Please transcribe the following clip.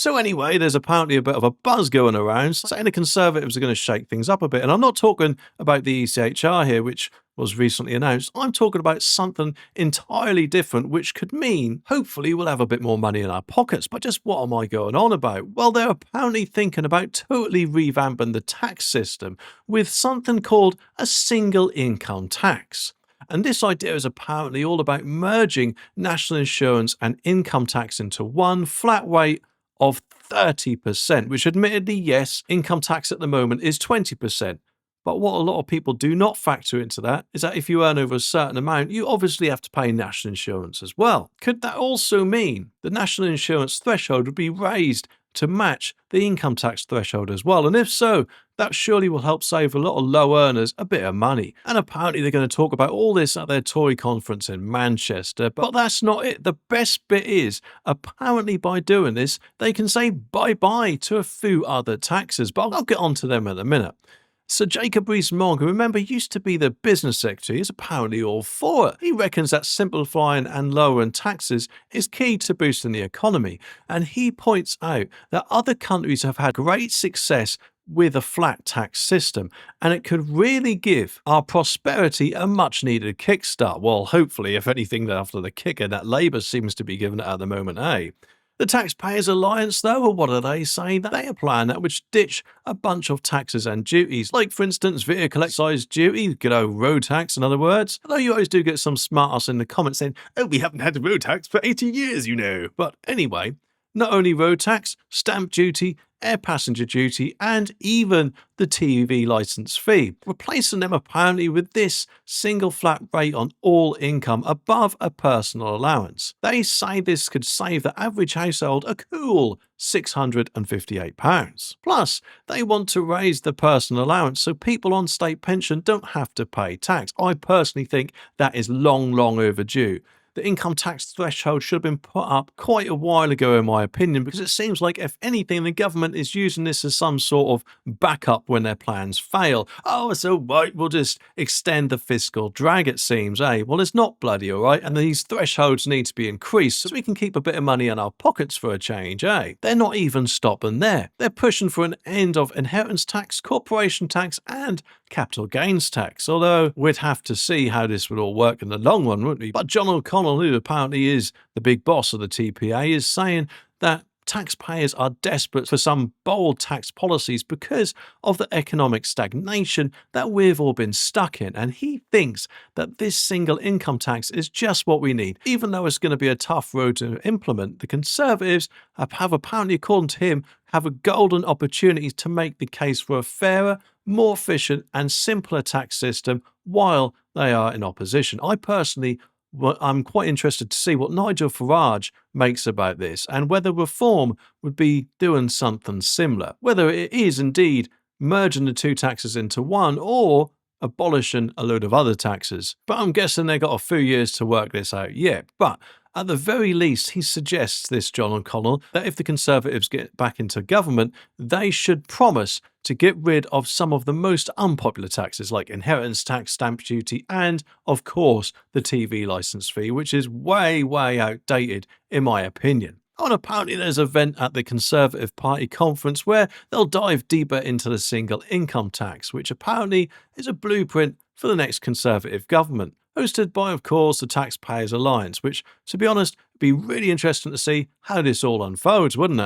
So anyway, there's apparently a bit of a buzz going around saying the Conservatives are going to shake things up a bit. And I'm not talking about the ECHR here, which was recently announced. I'm talking about something entirely different, which could mean hopefully we'll have a bit more money in our pockets. But just what am I going on about? Well, they're apparently thinking about totally revamping the tax system with something called a single income tax. And this idea is apparently all about merging national insurance and income tax into one flat rate of 30%, which admittedly, yes, income tax at the moment is 20%. But what a lot of people do not factor into that is that if you earn over a certain amount, you obviously have to pay national insurance as well. Could that also mean the national insurance threshold would be raised to match the income tax threshold as well? And if so, that surely will help save a lot of low earners a bit of money. And apparently they're going to talk about all this at their Tory conference in Manchester. But that's not it. The best bit is, apparently by doing this, they can say bye-bye to a few other taxes. But I'll get onto them in a minute. So Jacob Rees-Mogg, remember, used to be the business secretary, is apparently all for it. He reckons that simplifying and lowering taxes is key to boosting the economy. And he points out that other countries have had great success with a flat tax system, and it could really give our prosperity a much needed kickstart. Well, hopefully, if anything, after the kicker that Labour seems to be giving it at the moment, eh? The Taxpayers Alliance, though, what do they say? They are plan that would ditch a bunch of taxes and duties, like, for instance, vehicle excise duty, good old road tax, in other words. Although you always do get some smartass in the comments saying, oh, we haven't had a road tax for 80 years, you know. But anyway, not only road tax, stamp duty, air passenger duty, and even the TV licence fee, replacing them apparently with this single flat rate on all income above a personal allowance. They say this could save the average household a cool £658. Plus, they want to raise the personal allowance so people on state pension don't have to pay tax. I personally think that is long overdue. The income tax threshold should have been put up quite a while ago, in my opinion, because it seems like, if anything, the government is using this as some sort of backup when their plans fail. Oh, so right, we'll just extend the fiscal drag, it seems, eh? Well, it's not bloody all right, and these thresholds need to be increased so we can keep a bit of money in our pockets for a change, eh? They're not even stopping there. They're pushing for an end of inheritance tax, corporation tax, and capital gains tax, although we'd have to see how this would all work in the long run, wouldn't we? But John O'Connell, who apparently is the big boss of the TPA, is saying that taxpayers are desperate for some bold tax policies because of the economic stagnation that we've all been stuck in. And he thinks that this single income tax is just what we need. Even though it's going to be a tough road to implement, the Conservatives have apparently, according to him, have a golden opportunity to make the case for a fairer, more efficient and simpler tax system while they are in opposition. I personally, I'm quite interested to see what Nigel Farage makes about this, and whether reform would be doing something similar, whether it is indeed merging the two taxes into one or abolishing a load of other taxes. But I'm guessing they've got a few years to work this out yet. But at the very least, he suggests, this John O'Connell, that if the Conservatives get back into government, they should promise to get rid of some of the most unpopular taxes like inheritance tax, stamp duty, and, of course, the TV licence fee, which is way outdated in my opinion. And apparently there's an event at the Conservative Party conference where they'll dive deeper into the single income tax, which apparently is a blueprint for the next Conservative government, hosted by, of course, the Taxpayers Alliance, which, to be honest, would be really interesting to see how this all unfolds, wouldn't it?